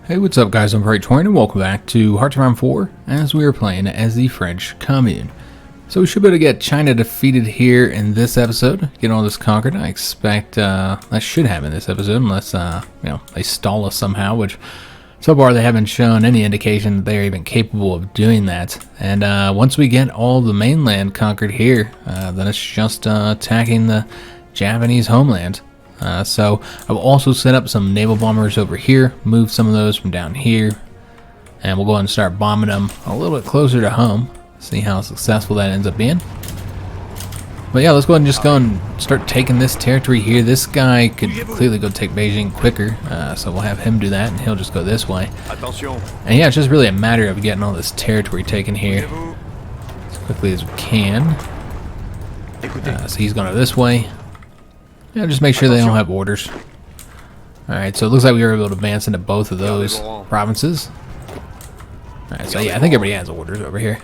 Hey, what's up guys, I'm Praetorian and welcome back to Hearts of Iron 4 as we are playing as the French Commune. So we should be able to get China defeated here in this episode, get all this conquered. I expect that should happen this episode unless, they stall us somehow, which so far they haven't shown any indication that they're even capable of doing that. And once we get all the mainland conquered here, then it's just attacking the Japanese homeland. So I will also set up some naval bombers over here, move some of those from down here, and we'll go ahead and start bombing them a little bit closer to home, see how successful that ends up being. But yeah, let's go ahead and just go and start taking this territory here. This guy could clearly go take Beijing quicker, so we'll have him do that, and he'll just go this way. And yeah, it's just really a matter of getting all this territory taken here as quickly as we can. So he's going to this way. Yeah, just make sure they don't have orders. Alright, so it looks like we were able to advance into both of those provinces. Alright, so yeah, I think everybody has orders over here.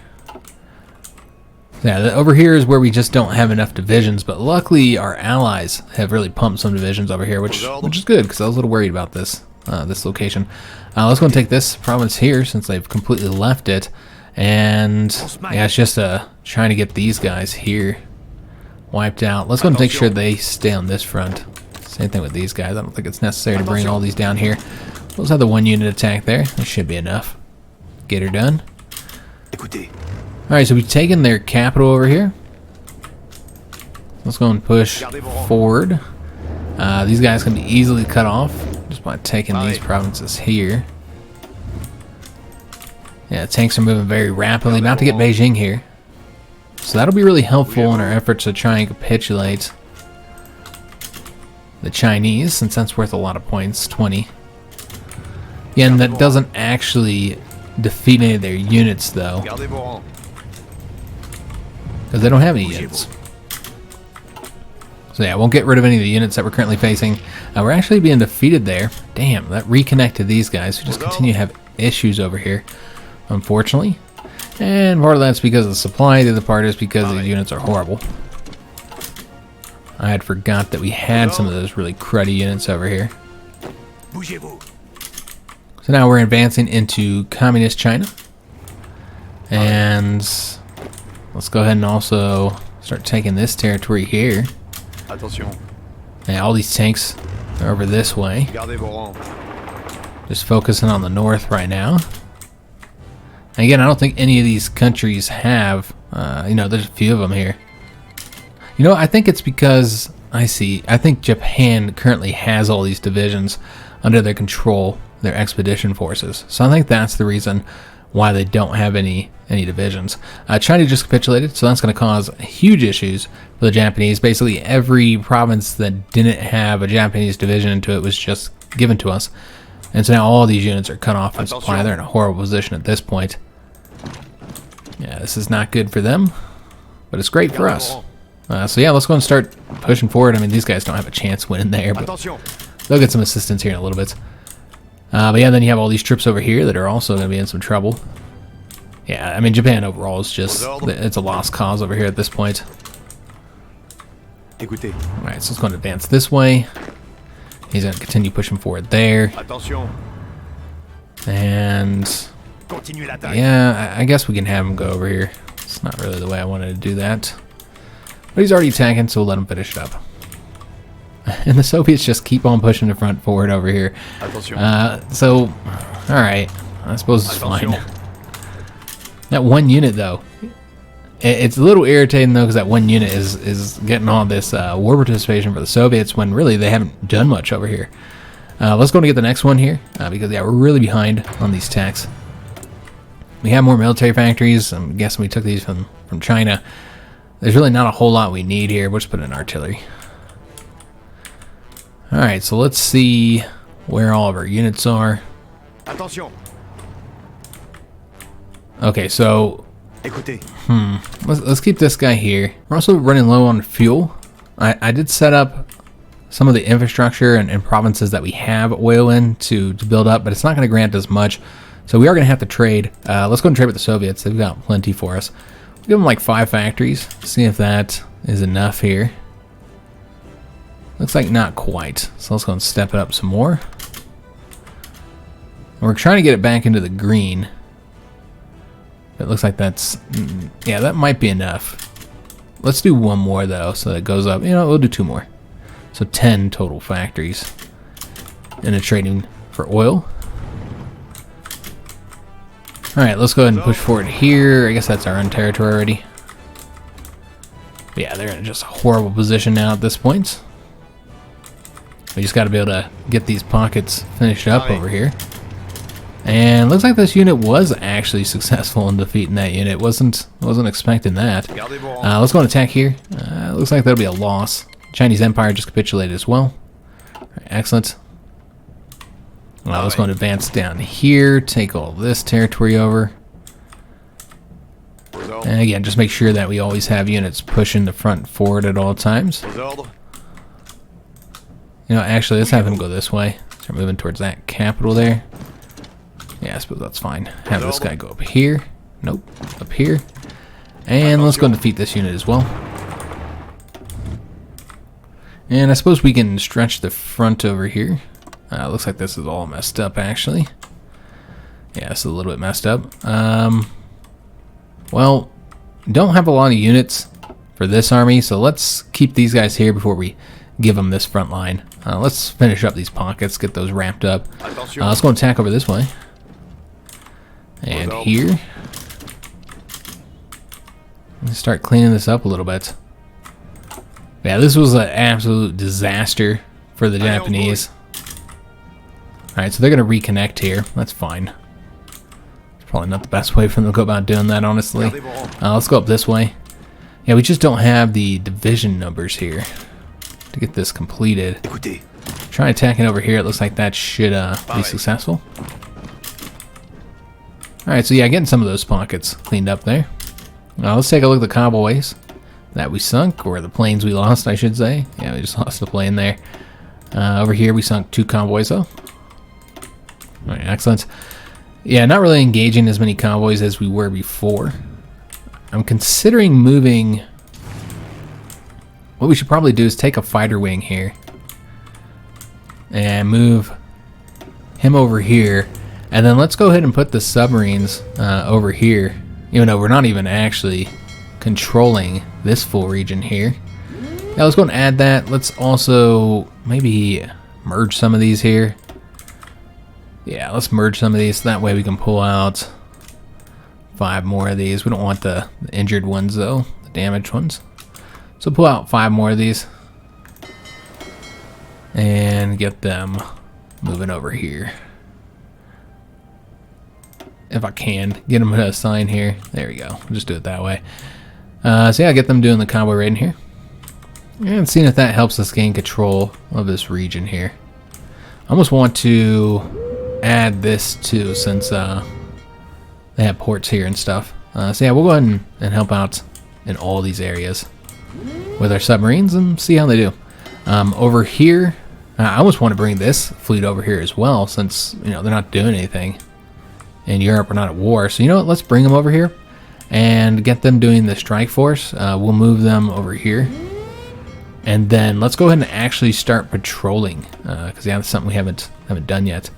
Yeah, over here is where we just don't have enough divisions, but luckily our allies have really pumped some divisions over here, which is good, because I was a little worried about this this location. Let's go and take this province here, since they've completely left it. And yeah, it's just trying to get these guys here wiped out. Let's go and make sure they stay on this front. Same thing with these guys. I don't think it's necessary to bring all these down here. Let's have the one unit attack there. That should be enough. Get her done. Alright, so we've taken their capital over here. Let's go and push forward. These guys can be easily cut off just by taking these provinces here. Yeah, tanks are moving very rapidly. About to get Beijing here. So that'll be really helpful in our efforts to try and capitulate the Chinese, since that's worth a lot of points, 20. Yeah, and that doesn't actually defeat any of their units, though, because they don't have any units. So yeah, I won't get rid of any of the units that we're currently facing. We're actually being defeated there. Damn, that reconnected these guys who just continue to have issues over here, unfortunately. And part of that's because of the supply, the other part is because these units are horrible. I had forgot that we had some of those really cruddy units over here. So now we're advancing into Communist China. And let's go ahead and also start taking this territory here. And all these tanks are over this way. Just focusing on the north right now. And again, I don't think any of these countries have, there's a few of them here. I think it's because, I think Japan currently has all these divisions under their control, their expedition forces. So I think that's the reason why they don't have any divisions. China just capitulated, so that's going to cause huge issues for the Japanese. Basically, every province that didn't have a Japanese division into it was just given to us. And so now all these units are cut off from supply. They're in a horrible position at this point. Yeah, this is not good for them, but it's great for us. So yeah, let's go and start pushing forward. I mean, these guys don't have a chance winning there, but they'll get some assistance here in a little bit. But yeah, then you have all these troops over here that are also going to be in some trouble. Yeah, I mean, Japan overall is just, it's a lost cause over here at this point. Alright, so let's go and advance this way. He's going to continue pushing forward there. And yeah, I guess we can have him go over here. It's not really the way I wanted to do that. But he's already attacking, so we'll let him finish it up. And the Soviets just keep on pushing the front forward over here. So, alright, I suppose it's fine. That one unit, though, it's a little irritating, though, because that one unit is getting all this war participation for the Soviets when really they haven't done much over here. Let's go and get the next one here, because yeah, we're really behind on these techs. We have more military factories. I'm guessing we took these from China. There's really not a whole lot we need here. We'll just put in artillery. Alright, so let's see where all of our units are. Okay, so let's keep this guy here. We're also running low on fuel. I did set up some of the infrastructure and provinces that we have oil in to build up, but it's not going to grant as much. So we are going to have to trade. Let's go and trade with the Soviets. They've got plenty for us. We'll give them like 5 factories. See if that is enough here. Looks like not quite. So let's go and step it up some more. We're trying to get it back into the green. It looks like that's... yeah, that might be enough. Let's do one more, though, so it goes up. You know, we'll do 2 more. So 10 total factories. And a trading for oil. Alright, let's go ahead and push forward here. I guess that's our own territory already. But yeah, they're in just a horrible position now at this point. We just got to be able to get these pockets finished up over here. And looks like this unit was actually successful in defeating that unit. Wasn't expecting that. Let's go and attack here. Looks like that'll be a loss. Chinese Empire just capitulated as well. Right, excellent. Let's go and advance down here. Take all this territory over. And again, just make sure that we always have units pushing the front forward at all times. You know, actually, let's have him go this way. Start moving towards that capital there. Yeah, I suppose that's fine. Have this guy go up here. Nope, up here. And let's go and defeat this unit as well. And I suppose we can stretch the front over here. Looks like this is all messed up, actually. Yeah, it's a little bit messed up. Well, don't have a lot of units for this army, so let's keep these guys here before we give them this front line. Let's finish up these pockets, get those ramped up. Let's go and attack over this way. And here. Let's start cleaning this up a little bit. Yeah, this was an absolute disaster for the Japanese. Alright, so they're going to reconnect here. That's fine. It's probably not the best way for them to go about doing that, honestly. Let's go up this way. Yeah, we just don't have the division numbers here to get this completed. Try attacking over here. It looks like that should be successful. Alright, so yeah, getting some of those pockets cleaned up there. Let's take a look at the convoys that we sunk, or the planes we lost, I should say. Yeah, we just lost a plane there. Over here, we sunk 2 convoys, though. Alright, excellent. Yeah, not really engaging as many convoys as we were before. I'm considering moving... What we should probably do is take a fighter wing here. And move him over here. And then let's go ahead and put the submarines over here. Even though we're not even actually controlling this full region here. Now let's go and add that. Let's also maybe merge some of these here. Yeah, let's merge some of these. That way we can pull out 5 more of these. We don't want the injured ones though, the damaged ones. So pull out 5 more of these. And get them moving over here. If I can, get them to assign here. There we go. We'll just do it that way. So yeah, get them doing the convoy raiding here. And seeing if that helps us gain control of this region here. I almost want to add this too, since they have ports here and stuff. So yeah, we'll go ahead and help out in all these areas with our submarines and see how they do. Over here, I almost want to bring this fleet over here as well, since you know they're not doing anything in Europe. We're not at war, so you know what? Let's bring them over here and get them doing the strike force. We'll move them over here, and then let's go ahead and actually start patrolling, because yeah, that's something we haven't done yet.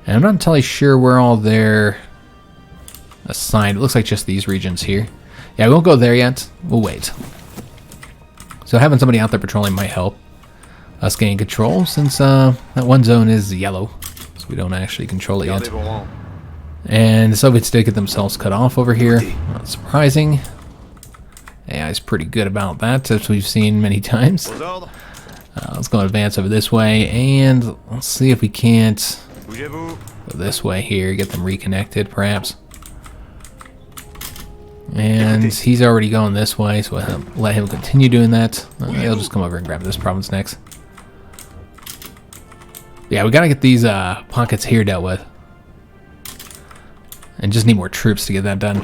And I'm not entirely sure where all they're assigned. It looks like just these regions here. Yeah, we won't go there yet. We'll wait. So having somebody out there patrolling might help us gain control, since that one zone is yellow, so we don't actually control it yet. And the Soviets did get themselves cut off over here. Not surprising. AI is pretty good about that, as we've seen many times. Let's go and advance over this way, and let's see if we can't go this way here, get them reconnected, perhaps. And he's already going this way, so we'll let him continue doing that. He'll just come over and grab this province next. Yeah, we gotta get these pockets here dealt with. And just need more troops to get that done.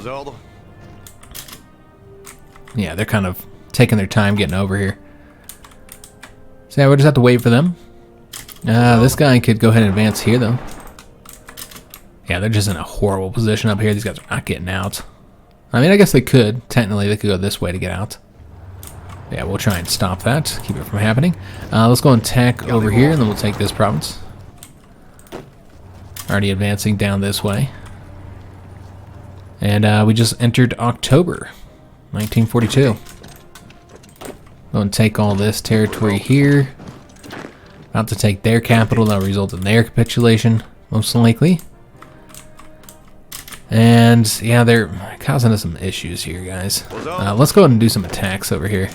Yeah, they're kind of taking their time getting over here. So yeah, we'll just have to wait for them. This guy could go ahead and advance here, though. Yeah, they're just in a horrible position up here. These guys are not getting out. I mean, I guess they could. Technically, they could go this way to get out. Yeah, we'll try and stop that. Keep it from happening. Let's go and attack over here, and then we'll take this province. already advancing down this way. And we just entered October 1942. Going to take all this territory here. About to take their capital. That'll result in their capitulation, most likely. And yeah, they're causing us some issues here, guys. Let's go ahead and do some attacks over here.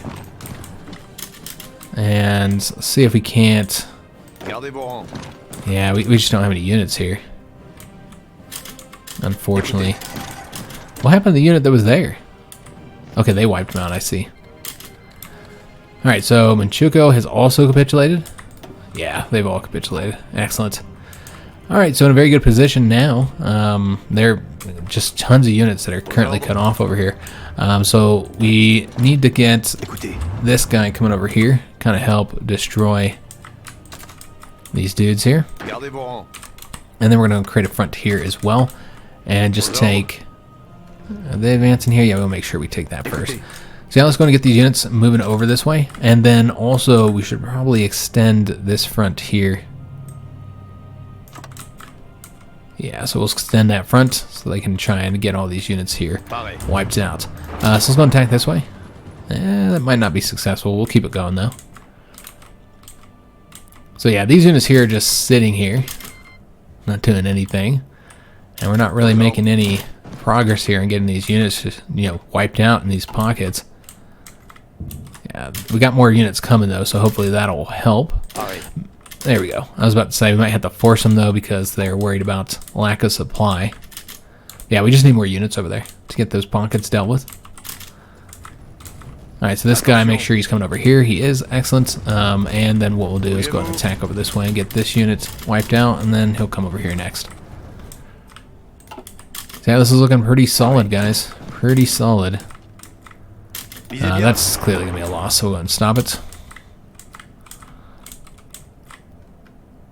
And see if we can't... Yeah, we just don't have any units here, unfortunately. What happened to the unit that was there? Okay, they wiped them out, I see. Alright, so Manchuria has also capitulated. Yeah, they've all capitulated. Excellent. Alright, so in a very good position now. There are just tons of units that are currently cut off over here. So we need to get this guy coming over here, kind of help destroy these dudes here. And then we're going to create a front here as well. And just take... Are they advancing here? Yeah, we'll make sure we take that first. So now let's go and get these units moving over this way. And then also we should probably extend this front here. Yeah, so we'll extend that front so they can try and get all these units here wiped out. So let's go and attack this way. That might not be successful. We'll keep it going though. So yeah, these units here are just sitting here, not doing anything. And we're not really making any progress here in getting these units just, wiped out in these pockets. Yeah, we got more units coming though, so hopefully that'll help. There we go. I was about to say we might have to force them though because they're worried about lack of supply. Yeah, we just need more units over there to get those pockets dealt with. Alright, so this guy, make sure he's coming over here. He is. Excellent. And then what we'll do is go and attack over this way and get this unit wiped out, and then he'll come over here next. So yeah, this is looking pretty solid, guys. Pretty solid. That's clearly going to be a loss, so we'll go and stop it.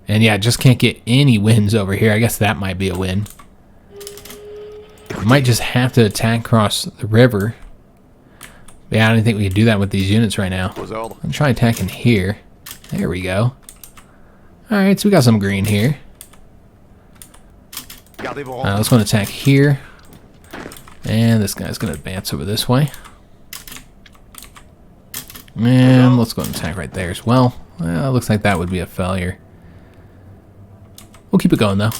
And yeah, just can't get any wins over here. I guess that might be a win. We might just have to attack across the river. Yeah, I don't think we can do that with these units right now. I'm trying attacking here. There we go. Alright, so we got some green here. Let's go and attack here. And this guy's going to advance over this way. And let's go and attack right there as well. Well, looks like that would be a failure. We'll keep it going though.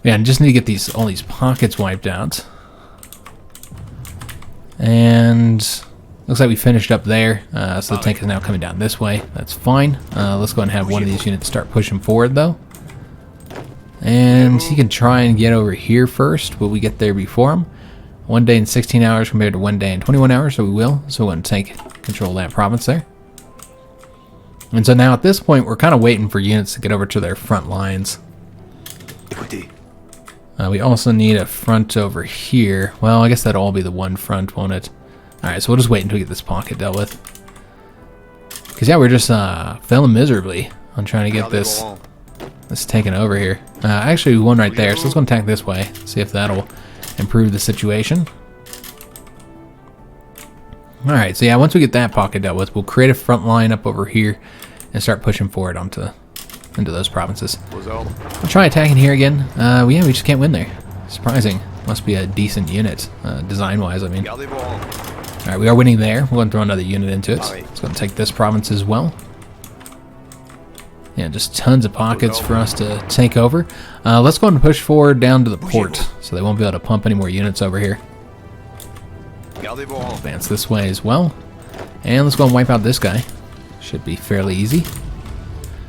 Yeah, and just need to get all these pockets wiped out. And looks like we finished up there. So the tank is now coming down this way. That's fine. Let's go ahead and have one of these units start pushing forward though. And he can try and get over here first. Will we get there before him? 1 day and 16 hours compared to 1 day and 21 hours, so we will. So we're going to take control of that province there. And so now at this point, we're kind of waiting for units to get over to their front lines. We also need a front over here. Well, I guess that'll all be the one front, won't it? Alright, so we'll just wait until we get this pocket dealt with. Because yeah, we're just failing miserably on trying to get this taken over here. Actually, we won right there, so let's go and attack this way. See if that'll improve the situation. Alright, so yeah, once we get that pocket dealt with, we'll create a front line up over here and start pushing forward into those provinces. We'll try attacking here again. Yeah, we just can't win there. Surprising. Must be a decent unit, design-wise, I mean. Alright, we are winning there. We're going to throw another unit into it. Let's go and take this province as well. Yeah, just tons of pockets for us to take over. Let's go and push forward down to the port, so they won't be able to pump any more units over here. Advance this way as well. And let's go and wipe out this guy. Should be fairly easy.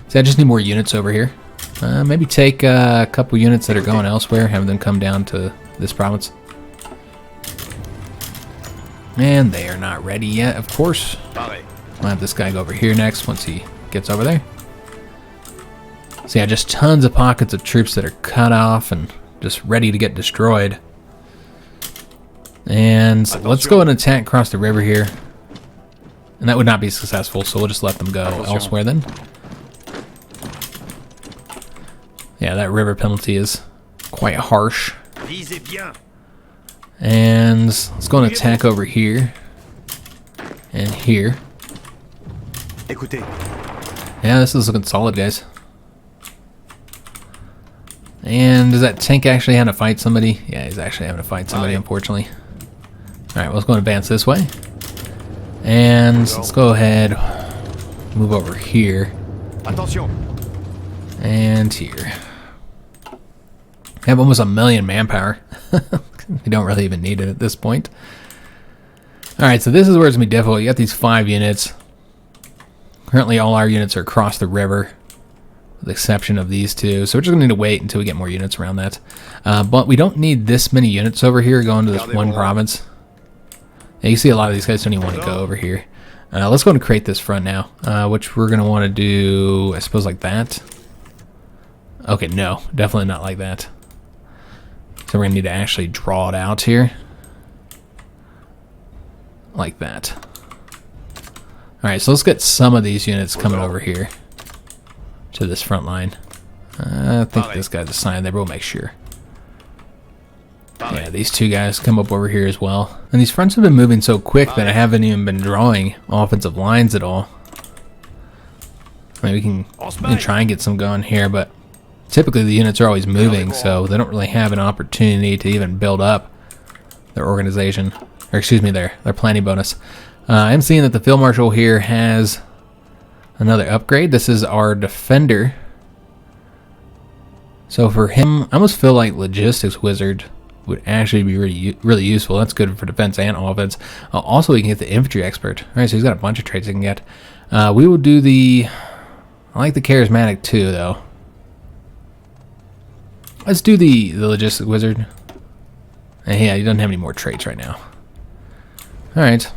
So I just need more units over here. Maybe take a couple units that are going elsewhere, have them come down to this province. And they are not ready yet, of course. We'll have this guy go over here next once he gets over there. So yeah, just tons of pockets of troops that are cut off and just ready to get destroyed. And let's go and attack across the river here. And that would not be successful, so we'll just let them go elsewhere then. Yeah, that river penalty is quite harsh. And let's go and attack over here. And here. Yeah, this is looking solid, guys. And does that tank actually have to fight somebody? Yeah, he's actually having to fight somebody, unfortunately. Alright, well, let's go and advance this way. And let's go ahead, move over here. And here. We have almost 1 million manpower. We don't really even need it at this point. Alright, so this is where it's going to be difficult. You got these 5 units. Currently all our units are across the river, with the exception of these 2. So we're just going to need to wait until we get more units around that. But we don't need this many units over here going to this one province. Yeah, you see a lot of these guys don't even want to go over here. Let's go and create this front now, which we're going to want to do, I suppose, like that. Okay, no, definitely not like that. So we're going to need to actually draw it out here. Like that. Alright, so let's get some of these units coming over here to this front line. I think this guy's assigned there, but we'll make sure. Yeah, these 2 guys come up over here as well. And these fronts have been moving so quick that I haven't even been drawing offensive lines at all. Maybe we can try and get some going here, but typically the units are always moving, so they don't really have an opportunity to even build up their organization. Or excuse me, their planning bonus. I'm seeing that the Field Marshal here has another upgrade. This is our Defender. So for him, I almost feel like Logistics Wizard would actually be really useful. That's good for defense and offense. Also, we can get the Infantry Expert. Alright, so he's got a bunch of traits he can get. We will do the... I like the Charismatic too, though. Let's do the Logistics Wizard. And yeah, he doesn't have any more traits right now. Alright,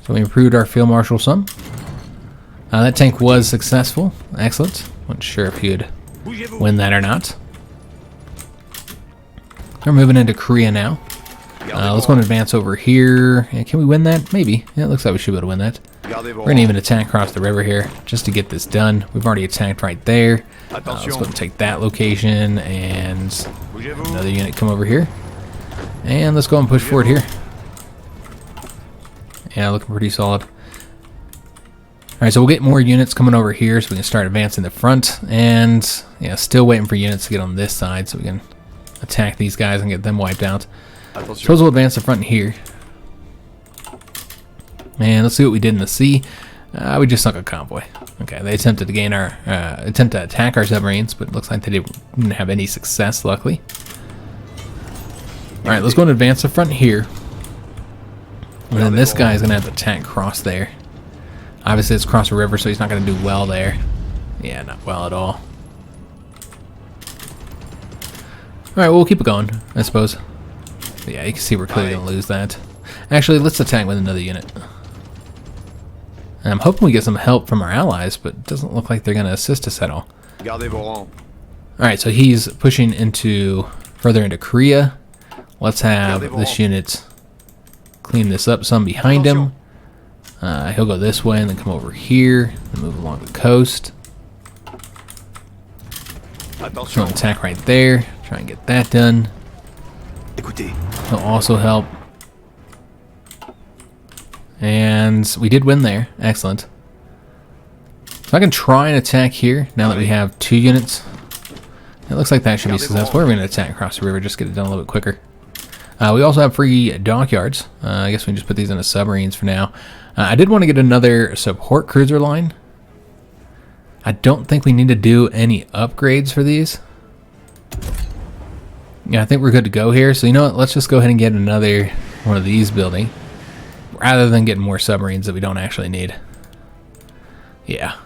so we improved our Field Marshal some. That tank was successful. Excellent. Wasn't sure if he would win that or not. We're moving into Korea now. Let's go and advance over here. Yeah, can we win that? Maybe. Yeah, it looks like we should be able to win that. We're going to even attack across the river here just to get this done. We've already attacked right there. Let's go and take that location and another unit come over here. And let's go and push forward here. Yeah, looking pretty solid. Alright, so we'll get more units coming over here so we can start advancing the front. And yeah, still waiting for units to get on this side so we can attack these guys and get them wiped out. Suppose we'll advance the front here. And let's see what we did in the sea. We just sunk a convoy. Okay, they attempted to gain our attempt to attack our submarines, but it looks like they didn't have any success, luckily. Alright, let's go and advance the front here. And then this guy's gonna have to attack across there. Obviously it's across a river, so he's not gonna do well there. Yeah, not well at all. Alright, well, we'll keep it going, I suppose. But yeah, you can see we're clearly going to lose that. Actually, let's attack with another unit. And I'm hoping we get some help from our allies, but it doesn't look like they're going to assist us at all. Alright, so he's pushing further into Korea. Let's have this unit clean this up some behind him. He'll go this way and then come over here and move along the coast. He'll attack right there. Try and get that done. He'll also help. And we did win there. Excellent. So I can try and attack here now that we have 2 units. It looks like that should be successful. We're going to attack across the river, just get it done a little bit quicker. We also have free dockyards. I guess we can just put these into submarines for now. I did want to get another support cruiser line. I don't think we need to do any upgrades for these. Yeah, I think we're good to go here. So you know what? Let's just go ahead and get another one of these building, rather than getting more submarines that we don't actually need. Yeah,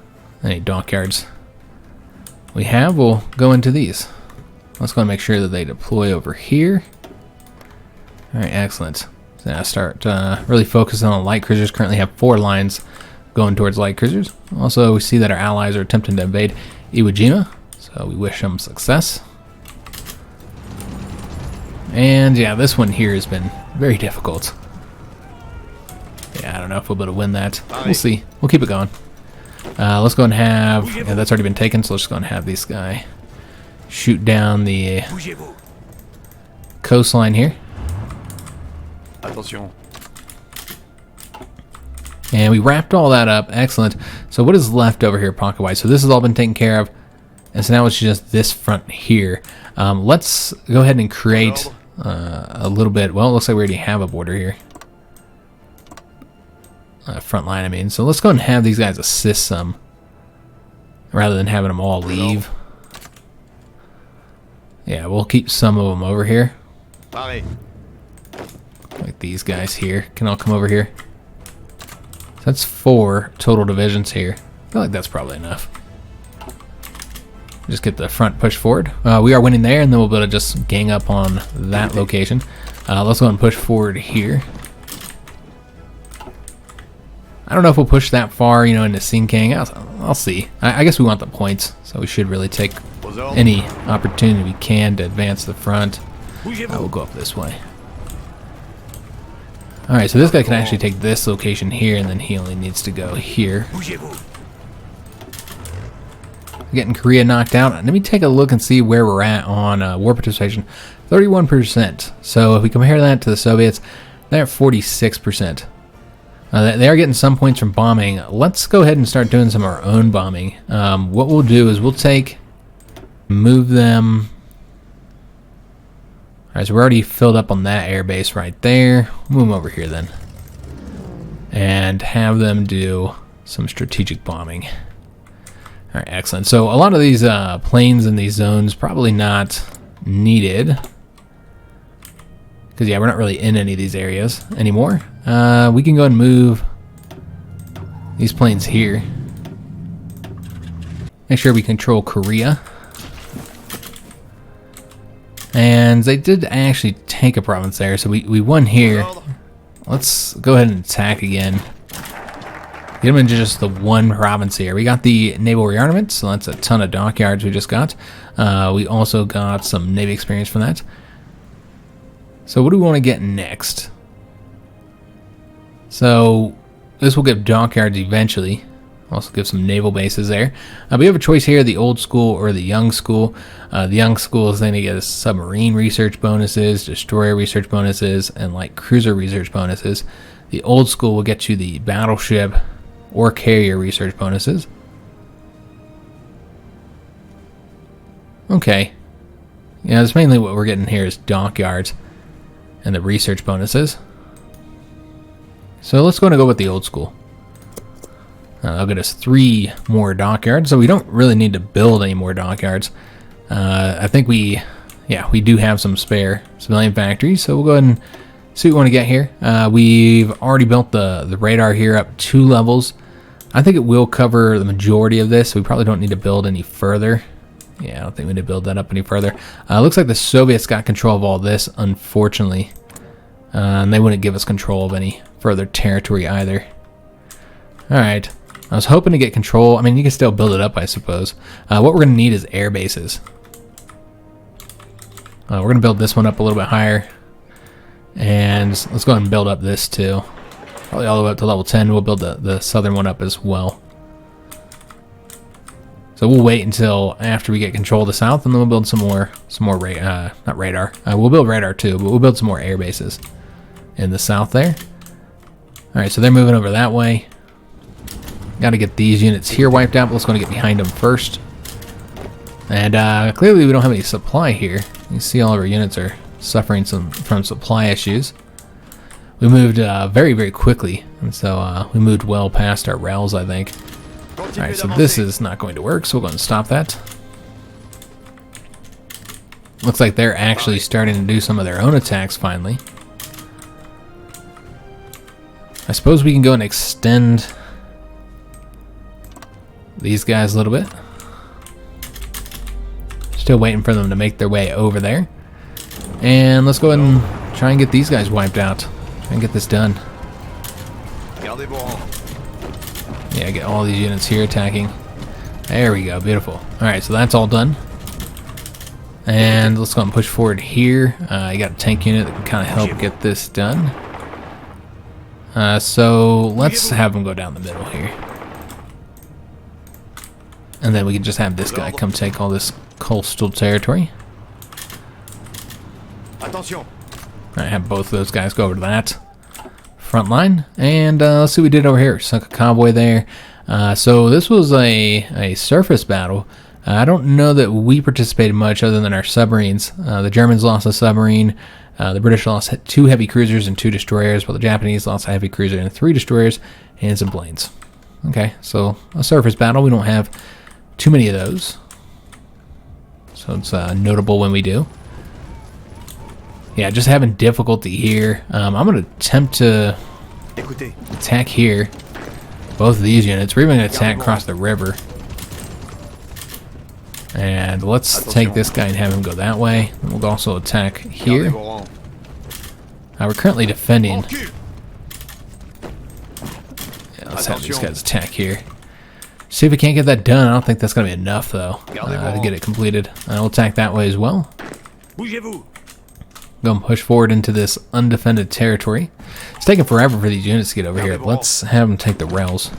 any dockyards we have, we'll go into these. Let's go and make sure that they deploy over here. Alright, excellent. So now start really focusing on light cruisers. Currently have 4 lines going towards light cruisers. Also, we see that our allies are attempting to invade Iwo Jima, so we wish them success. And yeah, this one here has been very difficult. Yeah, I don't know if we'll be able to win that. We'll see. We'll keep it going. Let's go and have... Yeah, that's already been taken, so let's just go and have this guy shoot down the coastline here. And we wrapped all that up. Excellent. So what is left over here pocket-wise? So this has all been taken care of. And so now it's just this front here. Let's go ahead and create a little bit. Well, it looks like we already have a border here. Front line, I mean. So let's go ahead and have these guys assist some, rather than having them all leave. Yeah, we'll keep some of them over here. Like these guys here can all come over here. So that's 4 total divisions here. I feel like that's probably enough. Just get the front push forward. We are winning there, and then we'll be able to just gang up on that location. Let's go and push forward here. I don't know if we'll push that far, you know, into Sinkiang. I'll see. I guess we want the points, so we should really take any opportunity we can to advance the front. We'll go up this way. Alright, so this guy can actually take this location here, and then he only needs to go here. Getting Korea knocked out. Let me take a look and see where we're at on war participation. 31%. So if we compare that to the Soviets, they're at 46%. They are getting some points from bombing. Let's go ahead and start doing some of our own bombing. What we'll do is we'll move them. Alright, so we're already filled up on that air base right there. Move them over here then. And have them do some strategic bombing. Alright, excellent. So a lot of these planes in these zones probably not needed. Because, yeah, we're not really in any of these areas anymore. We can go and move these planes here. Make sure we control Korea. And they did actually take a province there, so we won here. Let's go ahead and attack again. Get them into just the one province here. We got the Naval Rearmament, so that's a ton of dockyards we just got. We also got some Navy experience from that. So what do we want to get next? So this will give dockyards eventually. Also give some naval bases there. We have a choice here, the old school or the young school. The young school is going to get us submarine research bonuses, destroyer research bonuses, and light cruiser research bonuses. The old school will get you the battleship or carrier research bonuses. Okay. Yeah, that's mainly what we're getting here is dockyards and the research bonuses. So let's go with the old school. That'll get us 3 more dockyards, so we don't really need to build any more dockyards. I think we do have some spare civilian factories, so we'll go ahead and see what we want to get here. We've already built the radar here up 2 levels. I think it will cover the majority of this, so we probably don't need to build any further. Yeah, I don't think we need to build that up any further. Looks like the Soviets got control of all this, unfortunately. And they wouldn't give us control of any further territory either. Alright. I was hoping to get control. I mean, you can still build it up, I suppose. What we're going to need is air bases. We're going to build this one up a little bit higher. And let's go ahead and build up this too. Probably all the way up to level 10. We'll build the southern one up as well. So we'll wait until after we get control of the south, and then we'll build some more not radar. We'll build radar too, but we'll build some more air bases in the south there. All right, so they're moving over that way. Got to get these units here wiped out, but let's go and get behind them first. And clearly we don't have any supply here. You see all of our units are suffering from supply issues. We moved very, very quickly, and so we moved well past our rails, I think. Alright, so this is not going to work, so we'll go ahead and stop that. Looks like they're actually starting to do some of their own attacks finally. I suppose we can go and extend these guys a little bit. Still waiting for them to make their way over there. And let's go ahead and try and get these guys wiped out. Try and get this done. Yeah, get all these units here attacking. There we go, beautiful. Alright, so that's all done. And let's go and push forward here. You got a tank unit that can kind of help get this done. So let's have them go down the middle here. And then we can just have this guy come take all this coastal territory. Alright, have both of those guys go over to that front line. And let's see what we did over here. Sunk a convoy there. So this was a surface battle. I don't know that we participated much other than our submarines. The Germans lost a submarine. The British lost 2 heavy cruisers and 2 destroyers, while the Japanese lost a heavy cruiser and 3 destroyers and some planes. Okay, so a surface battle. We don't have too many of those. So it's notable when we do. Yeah, just having difficulty here. I'm going to attempt to attack here. Both of these units. We're even going to attack across the river. And let's take this guy and have him go that way. And we'll also attack here. We're currently defending. Yeah, let's have these guys attack here. See if we can't get that done. I don't think that's going to be enough, though, to get it completed. We'll attack that way as well. Go and push forward into this undefended territory. It's taking forever for these units to get over here. Let's have them take the rails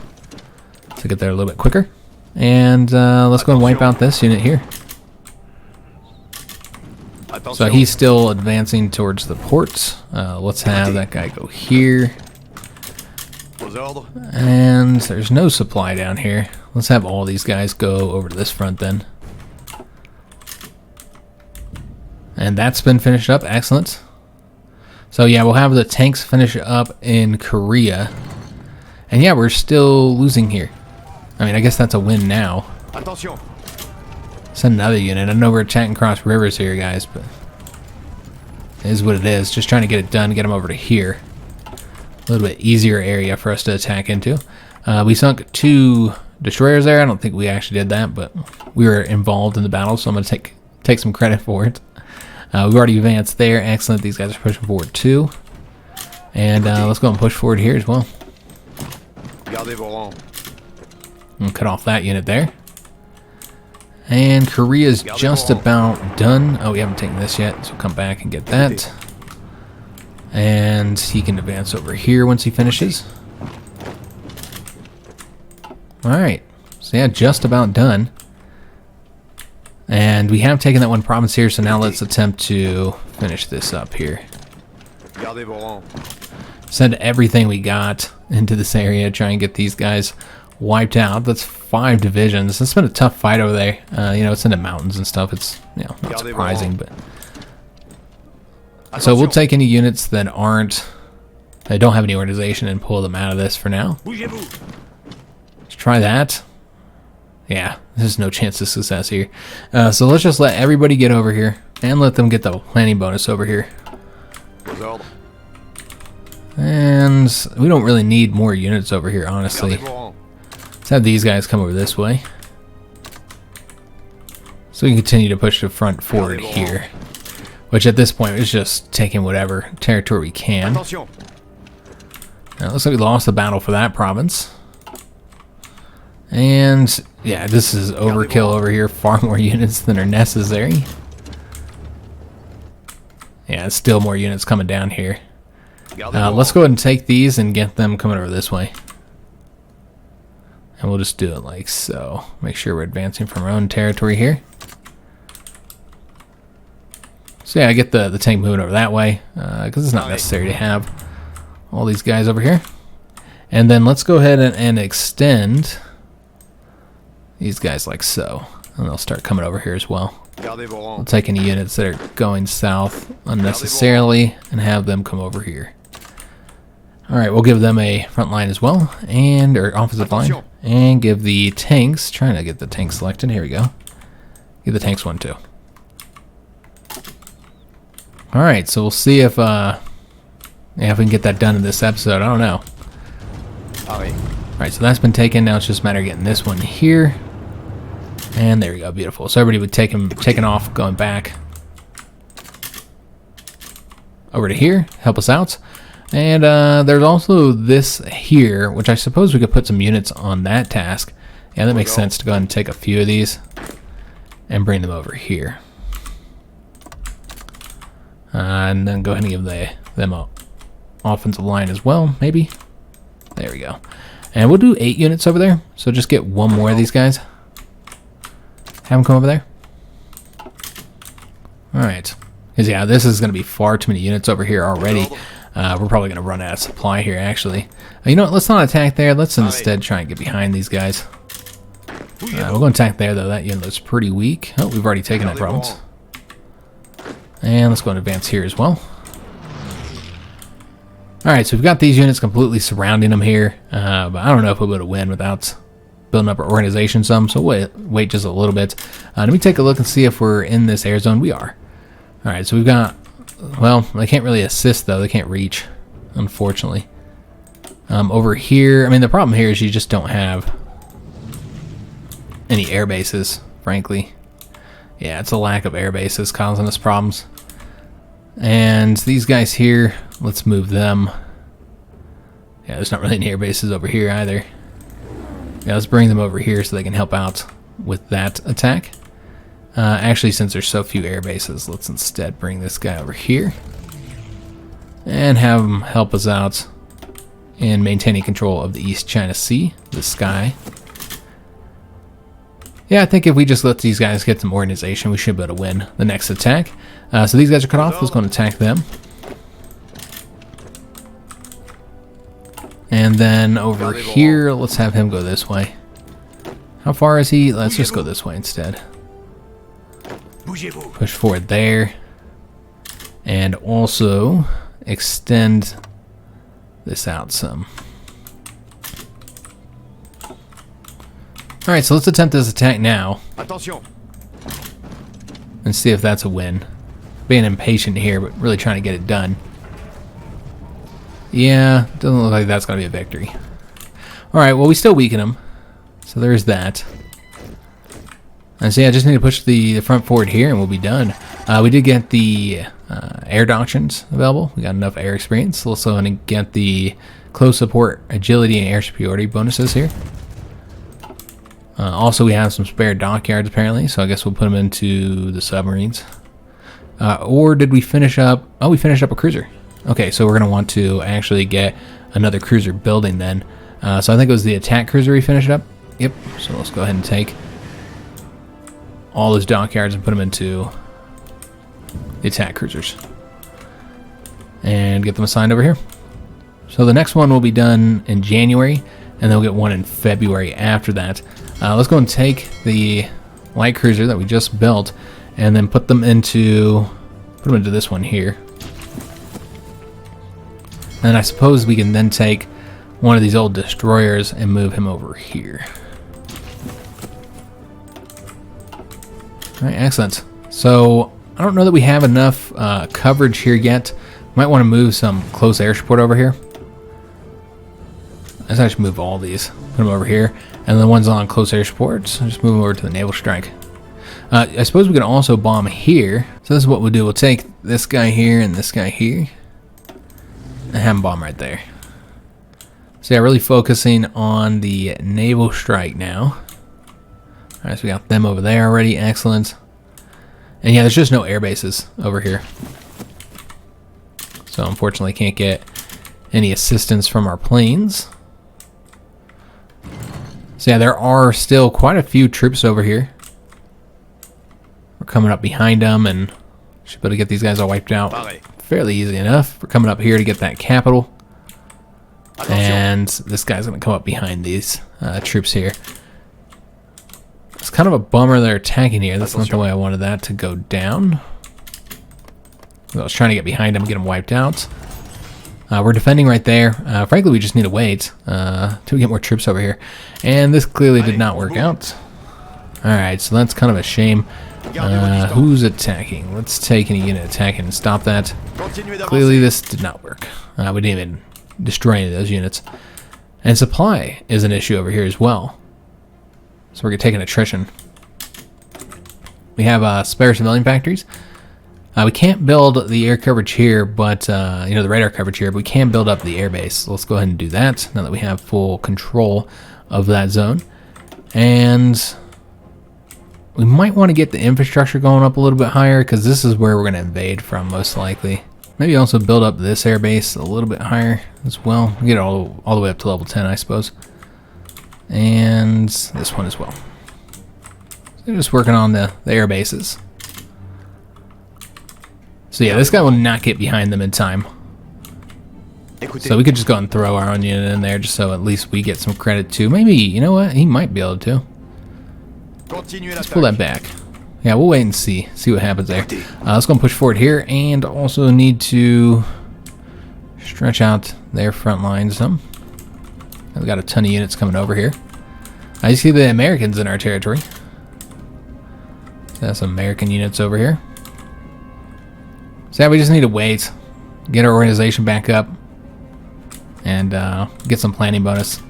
to get there a little bit quicker. And let's go and wipe out this unit here. So he's still advancing towards the port. Let's have that guy go here. And there's no supply down here. Let's have all these guys go over to this front then. And that's been finished up. Excellent. So yeah, we'll have the tanks finish up in Korea. And yeah, we're still losing here. I mean, I guess that's a win now. Send another unit. I know we're attacking cross rivers here, guys, but it is what it is. Just trying to get it done, get them over to here. A little bit easier area for us to attack into. We sunk 2 destroyers there. I don't think we actually did that, but we were involved in the battle, so I'm going to take some credit for it. We've already advanced there. Excellent. These guys are pushing forward too. And let's go and push forward here as well. And cut off that unit there. And Korea's just about done. Oh, we haven't taken this yet, so come back and get that. And he can advance over here once he finishes. Alright. So yeah, just about done. And we have taken that one province here, so now let's attempt to finish this up here. Send everything we got into this area, try and get these guys wiped out. That's 5 divisions. It's been a tough fight over there. You know, it's in the mountains and stuff. It's, you know, not surprising, but... So we'll take any units that don't have any organization and pull them out of this for now. Let's try that. Yeah, there's no chance of success here. So let's just let everybody get over here and let them get the planning bonus over here. And we don't really need more units over here, honestly. Let's have these guys come over this way. So we can continue to push the front forward here. Which at this point is just taking whatever territory we can. Now, looks like we lost the battle for that province. And yeah, this is overkill over here. Far more units than are necessary. Yeah, still more units coming down here. Let's go ahead and take these and get them coming over this way. And we'll just do it like so. Make sure we're advancing from our own territory here. So yeah, I get the tank moving over that way, because it's not necessary to have all these guys over here. And then let's go ahead and extend these guys like so. And they'll start coming over here as well. We'll take any units that are going south unnecessarily and have them come over here. Alright, we'll give them a front line as well, or offensive line. And give the tanks, trying to get the tanks selected, here we go. Give the tanks one too. Alright, so we'll see if we can get that done in this episode. I don't know. Alright, so that's been taken. Now it's just a matter of getting this one here. And there we go, beautiful. So everybody would taking off, going back over to here, help us out. And there's also this here, which I suppose we could put some units on that task. Yeah, that makes sense to go ahead and take a few of these and bring them over here. And then go ahead and give them an offensive line as well, maybe. There we go. And we'll do 8 units over there. So just get one more of these guys. Have them come over there. Alright. Because yeah, this is going to be far too many units over here already. We're probably going to run out of supply here, actually. You know what? Let's not attack there. Let's instead try and get behind these guys. We're going to attack there, though. That unit looks pretty weak. Oh, we've already taken that province. And let's go and advance here as well. Alright, so we've got these units completely surrounding them here. But I don't know if we'll be able to win without building up our organization some. So wait just a little bit. Let me take a look and see if we're in this air zone. We are. Alright, so we've got... Well, they can't really assist, though. They can't reach, unfortunately. Over here... I mean, the problem here is you just don't have any air bases, frankly. Yeah, it's a lack of air bases causing us problems. And these guys here, let's move them. Yeah, there's not really any air bases over here either. Yeah, let's bring them over here so they can help out with that attack. Actually, since there's so few air bases, let's instead bring this guy over here and have him help us out in maintaining control of the East China Sea, the sky. Yeah, I think if we just let these guys get some organization, we should be able to win the next attack. So these guys are cut off. Let's go and attack them. And then over here, let's have him go this way. How far is he? Let's just go this way instead. Push forward there. And also extend this out some. Alright, so let's attempt this attack now. And see if that's a win. Being impatient here, but really trying to get it done. Yeah, doesn't look like that's going to be a victory. Alright, well, we still weaken them. So there's that. And so yeah, I just need to push the front forward here and we'll be done. We did get the air doctrines available. We got enough air experience. So let's go ahead and get the close support, agility, and air superiority bonuses here. Also, we have some spare dockyards apparently, so I guess we'll put them into the submarines. Or did we finish up? Oh, we finished up a cruiser. Okay, so we're going to want to actually get another cruiser building then. So I think it was the attack cruiser we finished up. Yep, so let's go ahead and take all those dockyards and put them into the attack cruisers. And get them assigned over here. So the next one will be done in January, and then we'll get one in February after that. Let's go and take the light cruiser that we just built and then put them into this one here. And I suppose we can then take one of these old destroyers and move him over here. Alright, excellent. So I don't know that we have enough coverage here yet. Might want to move some close air support over here. Let's actually move all these. Put them over here. And the ones on close air support, so just move them over to the naval strike. I suppose we can also bomb here. So this is what we'll do. We'll take this guy here and this guy here. And have them bomb right there. So yeah, really focusing on the naval strike now. Alright, so we got them over there already. Excellent. And yeah, there's just no air bases over here. So unfortunately can't get any assistance from our planes. So yeah, there are still quite a few troops over here. We're coming up behind them and should be able to get these guys all wiped out fairly easy enough. We're coming up here to get that capital. And this guy's going to come up behind these troops here. It's kind of a bummer they're attacking here. That's not the way I wanted that to go down. I was trying to get behind them and get them wiped out. We're defending right there. Frankly, we just need to wait till we get more troops over here. And this clearly did not work out. Alright, so that's kind of a shame. Who's attacking? Let's take any unit attacking and stop that. Clearly this did not work. We didn't even destroy any of those units. And supply is an issue over here as well. So we're going to take an attrition. We have spare civilian factories. We can't build the air coverage here, but, the radar coverage here, but we can build up the air base. So let's go ahead and do that now that we have full control of that zone. And we might want to get the infrastructure going up a little bit higher because this is where we're going to invade from most likely. Maybe also build up this air base a little bit higher as well. Get it all the way up to level 10, I suppose. And this one as well. So just working on the air bases. So yeah, this guy will not get behind them in time. So we could just go and throw our own unit in there just so at least we get some credit too. Maybe, you know what? He might be able to. Let's pull that back. Yeah, we'll wait and see what happens there. Let's go and push forward here, and also need to stretch out their front lines some. We've got a ton of units coming over here. I see the Americans in our territory. So that's some American units over here. So yeah, we just need to wait, get our organization back up, and get some planning bonus.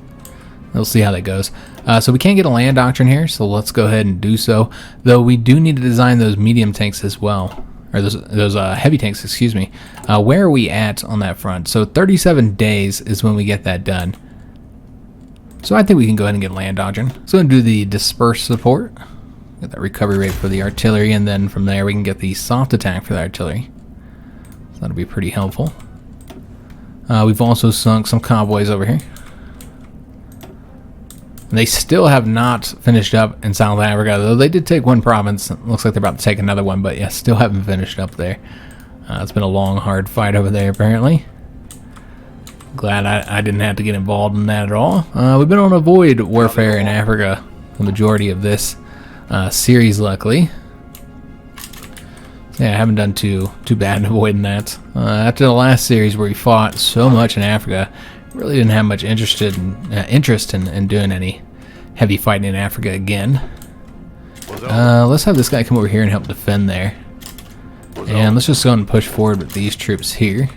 We'll see how that goes. So we can't get a land doctrine here, so let's go ahead and do so. Though we do need to design those medium tanks as well, or those heavy tanks, excuse me. Where are we at on that front? So 37 days is when we get that done. So I think we can go ahead and get a land doctrine. So I'm going to do the disperse support, get that recovery rate for the artillery, and then from there we can get the soft attack for the artillery. So that'll be pretty helpful. We've also sunk some convoys over here. They still have not finished up in South Africa, though they did take one province. It looks like they're about to take another one, but yeah, still haven't finished up there. It's been a long, hard fight over there, apparently. Glad I didn't have to get involved in that at all. We've been on avoid warfare in Africa the majority of this series, luckily. So yeah, I haven't done too bad in avoiding that. After the last series where we fought so much in Africa, really didn't have much interest in doing any heavy fighting in Africa again. Let's have this guy come over here and help defend there. And let's just go and push forward with these troops here.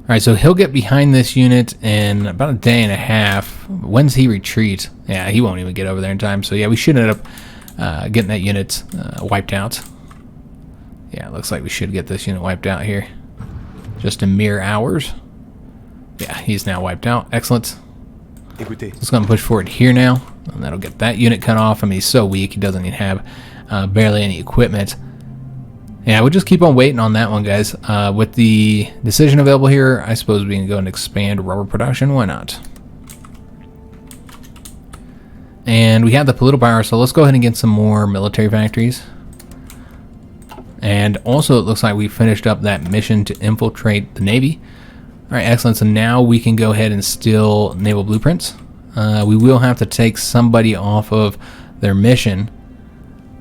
Alright, so he'll get behind this unit in about a day and a half. When's he retreat? Yeah, he won't even get over there in time. So yeah, we should end up getting that unit wiped out. Yeah, it looks like we should get this unit wiped out here. Just in mere hours. Yeah, he's now wiped out. Excellent. Let's go and push forward here now. And that'll get that unit cut off. I mean, he's so weak, he doesn't even have barely any equipment. Yeah, we'll just keep on waiting on that one, guys. With the decision available here, I suppose we can go and expand rubber production. Why not? And we have the political power, so let's go ahead and get some more military factories. And also, it looks like we finished up that mission to infiltrate the Navy. Alright, excellent. So now we can go ahead and steal naval blueprints. We will have to take somebody off of their mission.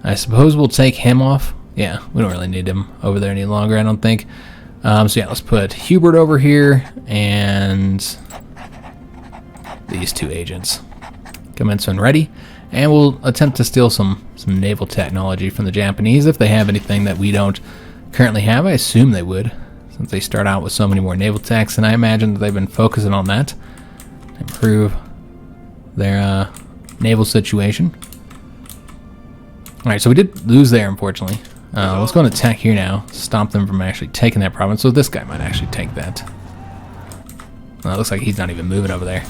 I suppose we'll take him off. Yeah, we don't really need him over there any longer, I don't think. So yeah, let's put Hubert over here and these two agents. Commence when ready. And we'll attempt to steal some naval technology from the Japanese if they have anything that we don't currently have. I assume they would, since they start out with so many more naval techs, and I imagine that they've been focusing on that to improve their naval situation. Alright, so we did lose there, unfortunately. Let's go and attack here now, stop them from actually taking that province. So this guy might actually take that. It looks like he's not even moving over there.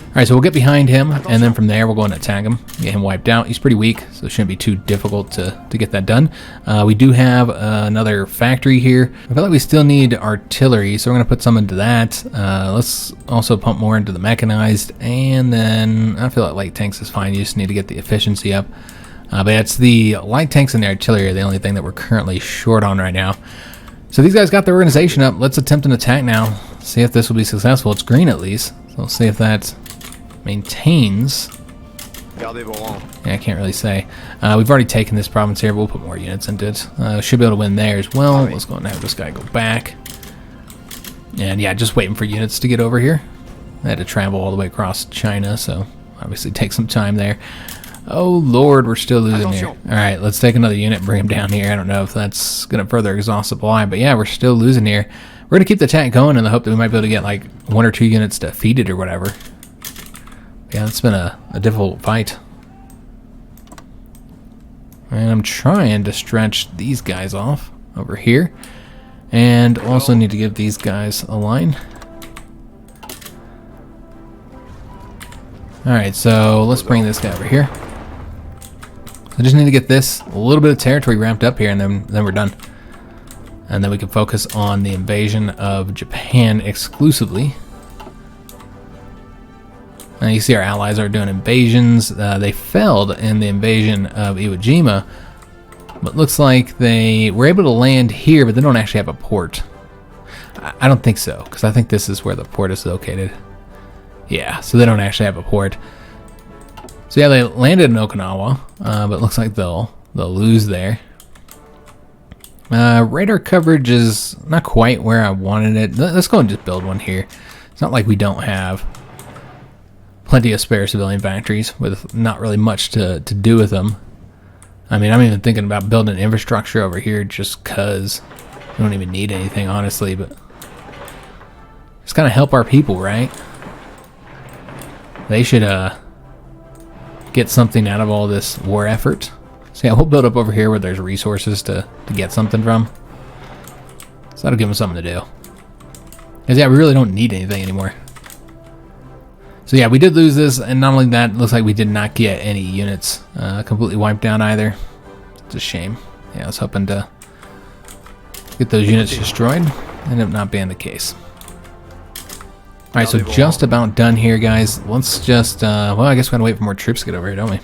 Alright, so we'll get behind him, and then from there we'll go and attack him, get him wiped out. He's pretty weak, so it shouldn't be too difficult to get that done. We do have another factory here. I feel like we still need artillery, so we're going to put some into that. Let's also pump more into the mechanized, and then I feel like light tanks is fine. You just need to get the efficiency up. But it's the light tanks and the artillery are the only thing that we're currently short on right now. So these guys got their organization up. Let's attempt an attack now. See if this will be successful. It's green at least, so we'll see if that maintains. Yeah, I can't really say. We've already taken this province here, but we'll put more units into it. Should be able to win there as well. Let's go and have this guy go back. And yeah, just waiting for units to get over here. I had to travel all the way across China, so obviously take some time there. Oh lord, we're still losing here. Alright, let's take another unit and bring him down here. I don't know if that's going to further exhaust supply, but yeah, we're still losing here. We're going to keep the attack going in the hope that we might be able to get like 1 or 2 units defeated or whatever. Yeah, it's been a difficult fight. And I'm trying to stretch these guys off over here. And also need to give these guys a line. Alright, so let's bring this guy over here. I just need to get this a little bit of territory ramped up here, and then we're done. And then we can focus on the invasion of Japan exclusively. Now you see our allies are doing invasions. They failed in the invasion of Iwo Jima, but looks like they were able to land here, but they don't actually have a port. I don't think so, because I think this is where the port is located. Yeah, so they don't actually have a port. So yeah, they landed in Okinawa, but it looks like they'll lose there. Radar coverage is not quite where I wanted it. Let's go and just build one here. It's not like we don't have plenty of spare civilian factories with not really much to do with them. I mean, I'm even thinking about building infrastructure over here just because we don't even need anything, honestly, but just kind of help our people, right? They should get something out of all this war effort. So yeah, we'll build up over here where there's resources to get something from. So that'll give them something to do. Because yeah, we really don't need anything anymore. So yeah, we did lose this, and not only that, it looks like we did not get any units completely wiped down either. It's a shame. Yeah, I was hoping to get those units destroyed. Ended up not being the case. Alright, so just about done here, guys. Let's just, well, I guess we gotta wait for more troops to get over here, don't we?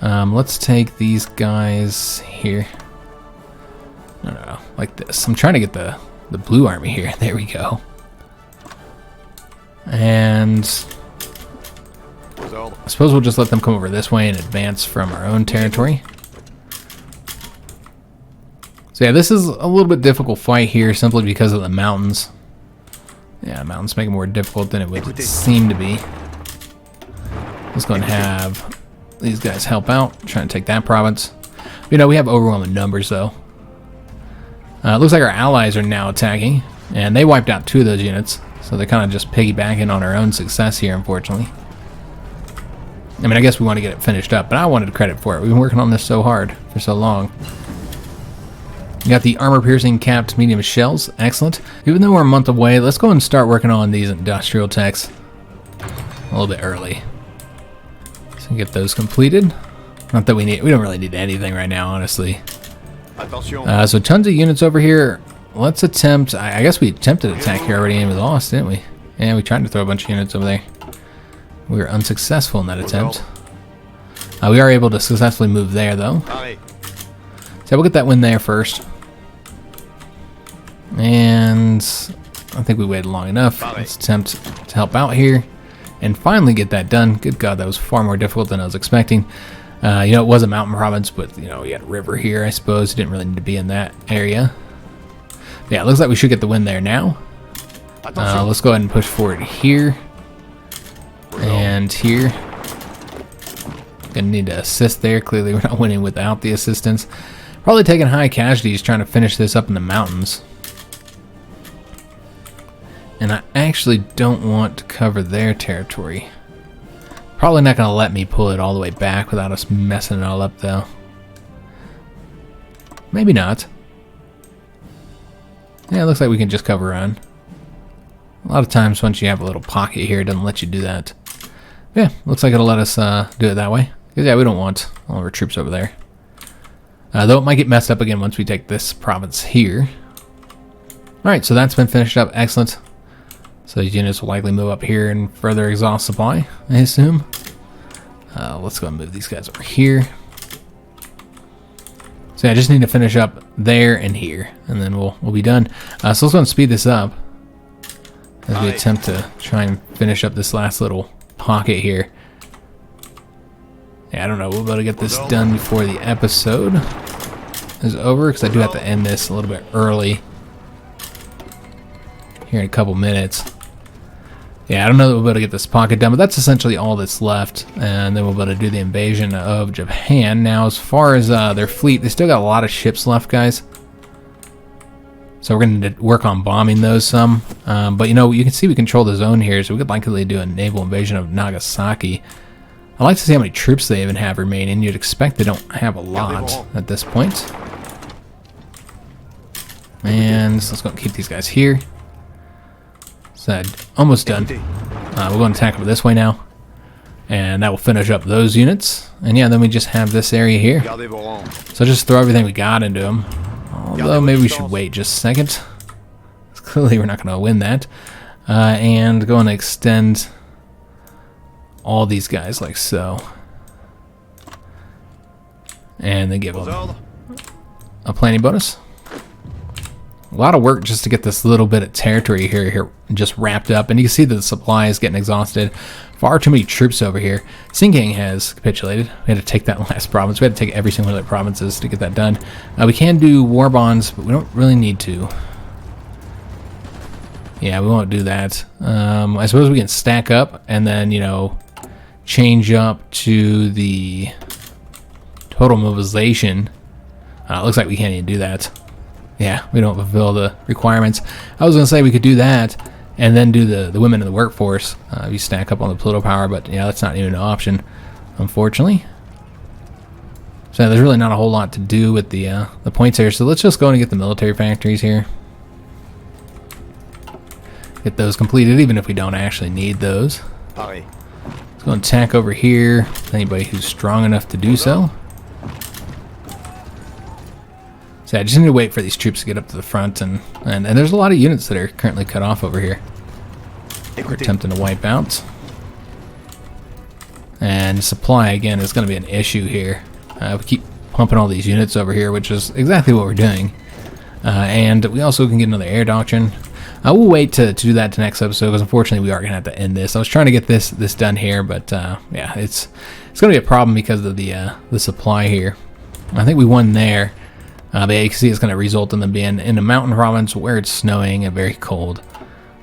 Let's take these guys here. No, like this. I'm trying to get the blue army here. There we go. And I suppose we'll just let them come over this way and advance from our own territory. So yeah, this is a little bit difficult fight here simply because of the mountains. Yeah, mountains make it more difficult than it would seem to be. Let's go and have these guys help out, trying to take that province. You know, we have overwhelming numbers though. It looks like our allies are now attacking, and they wiped out 2 of those units. So they're kind of just piggybacking on our own success here, unfortunately. I mean, I guess we want to get it finished up, but I wanted credit for it. We've been working on this so hard for so long. You got the armor-piercing capped medium shells. Excellent. Even though we're a month away, let's go and start working on these industrial techs a little bit early. So get those completed. Not that we don't really need anything right now, honestly. So tons of units over here. Let's attempt, I guess we attempted to attack here already and we lost, didn't we? Yeah, we tried to throw a bunch of units over there. We were unsuccessful in that attempt. We are able to successfully move there, though. So we'll get that win there first. And I think we waited long enough. Let's attempt to help out here and finally get that done. Good God, that was far more difficult than I was expecting. You know, it was a mountain province, but, you know, we had a river here, I suppose. You didn't really need to be in that area. Yeah, it looks like we should get the win there now. Let's go ahead and push forward here. And here. Gonna need to assist there. Clearly we're not winning without the assistance. Probably taking high casualties trying to finish this up in the mountains. And I actually don't want to cover their territory. Probably not gonna let me pull it all the way back without us messing it all up though. Maybe not. Yeah, it looks like we can just cover on. A lot of times once you have a little pocket here, it doesn't let you do that. Yeah, looks like it'll let us do it that way. Because yeah, we don't want all of our troops over there. Though it might get messed up again once we take this province here. Alright, so that's been finished up. Excellent. So these units will likely move up here and further exhaust supply, I assume. Let's go and move these guys over here. So yeah, I just need to finish up there and here, and then we'll be done. So let's go and speed this up as we attempt to try and finish up this last little pocket here. Yeah, I don't know. We'll be able to get this done before the episode is over, because I do have to end this a little bit early here in a couple minutes. Yeah, I don't know that we'll be able to get this pocket done, but that's essentially all that's left. And then we'll be able to do the invasion of Japan. Now, as far as their fleet, they still got a lot of ships left, guys. So we're going to work on bombing those some. But, you know, you can see we control the zone here, so we could likely do a naval invasion of Nagasaki. I'd like to see how many troops they even have remaining. You'd expect they don't have a lot at this point. And let's go and keep these guys here. Almost done. We'll go and attack them this way now. And that will finish up those units. And yeah, then we just have this area here. So just throw everything we got into them. Although maybe we should wait just a second. Clearly we're not going to win that. And go and extend all these guys like so. And then give them a planning bonus. A lot of work just to get this little bit of territory here just wrapped up. And you can see that the supply is getting exhausted. Far too many troops over here. Sinkiang has capitulated. We had to take that last province. We had to take every single one of the provinces to get that done. We can do war bonds, but we don't really need to. Yeah, we won't do that. I suppose we can stack up and then, you know, change up to the total mobilization. It looks like we can't even do that. Yeah, we don't fulfill the requirements. I was going to say we could do that and then do the women in the workforce. If you stack up on the political power, but yeah, that's not even an option, unfortunately. So there's really not a whole lot to do with the points here. So let's just go and get the military factories here. Get those completed, even if we don't actually need those. Let's go and attack over here. Anybody who's strong enough to do so. So I just need to wait for these troops to get up to the front, and there's a lot of units that are currently cut off over here. We're attempting to wipe out. And supply, again, is going to be an issue here. We keep pumping all these units over here, which is exactly what we're doing. And we also can get another air doctrine. I will wait to do that to next episode, because unfortunately we are going to have to end this. I was trying to get this done here, but yeah, it's going to be a problem because of the supply here. I think we won there. But you can see it's going to result in them being in a mountain province where it's snowing and very cold.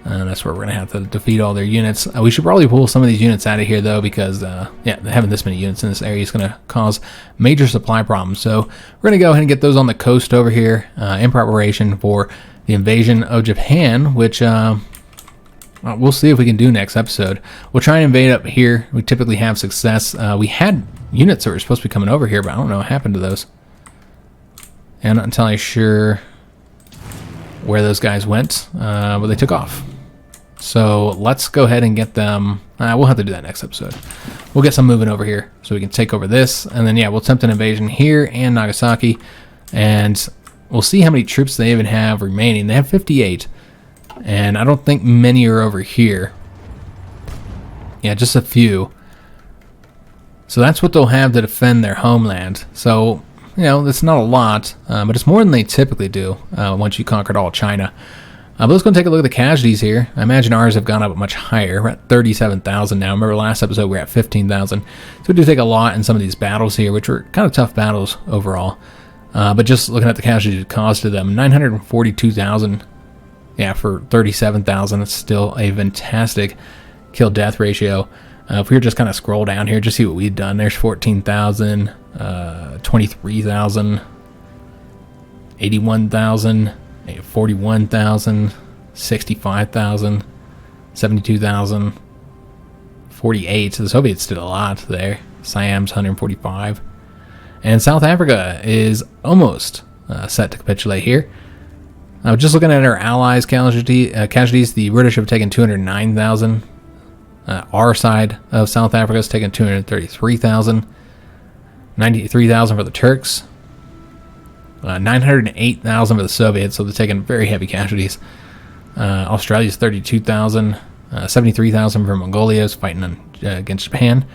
That's where we're going to have to defeat all their units. We should probably pull some of these units out of here, though, because yeah, having this many units in this area is going to cause major supply problems. So we're going to go ahead and get those on the coast over here in preparation for the invasion of Japan, which we'll see if we can do next episode. We'll try and invade up here. We typically have success. We had units that were supposed to be coming over here, but I don't know what happened to those. I'm not entirely sure where those guys went, but they took off. So let's go ahead and get them. We'll have to do that next episode. We'll get some moving over here so we can take over this. And then, yeah, we'll attempt an invasion here and Nagasaki. And we'll see how many troops they even have remaining. They have 58. And I don't think many are over here. Yeah, just a few. So that's what they'll have to defend their homeland. So, you know, that's not a lot, but it's more than they typically do once you conquered all China. But let's go and take a look at the casualties here. I imagine ours have gone up much higher. We're at 37,000 now. Remember last episode we were at 15,000. So we do take a lot in some of these battles here, which were kind of tough battles overall. But just looking at the casualties caused to them, 942,000. Yeah, for 37,000, it's still a fantastic kill-death ratio. If we were just kind of scroll down here, just see what we've done. There's 14,000, 23,000, 81,000, 41,000, 65,000, 72,000, 48. So the Soviets did a lot there. Siam's 145. And South Africa is almost set to capitulate here. Just looking at our allies' casualties, the British have taken 209,000. Our side of South Africa has taken 233,000. 93,000 for the Turks. 908,000 for the Soviets, so they're taking very heavy casualties. Australia's 32,000. 73,000 for Mongolia is fighting against Japan.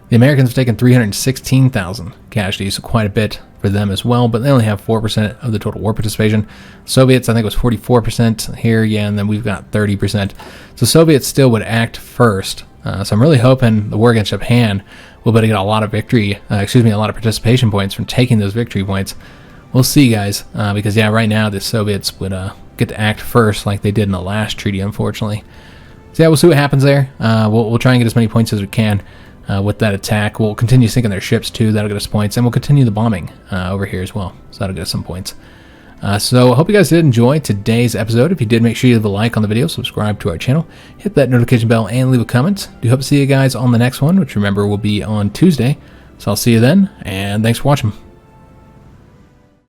The Americans have taken 316,000 casualties, so quite a bit for them as well, but they only have 4% of the total war participation. Soviets, I think, was 44% here, yeah, and then we've got 30%. So Soviets still would act first. So I'm really hoping the war against Japan will be able to get a lot of a lot of participation points from taking those victory points. We'll see, guys, because yeah, right now the Soviets would get to act first, like they did in the last treaty, unfortunately. So yeah, we'll see what happens there. We'll try and get as many points as we can. With that attack, we'll continue sinking their ships too. That'll get us points, and we'll continue the bombing over here as well. So that'll get us some points. So I hope you guys did enjoy today's episode. If you did, make sure you leave a like on the video, subscribe to our channel, hit that notification bell, and leave a comment. Do hope to see you guys on the next one, which remember will be on Tuesday. So I'll see you then, and thanks for watching.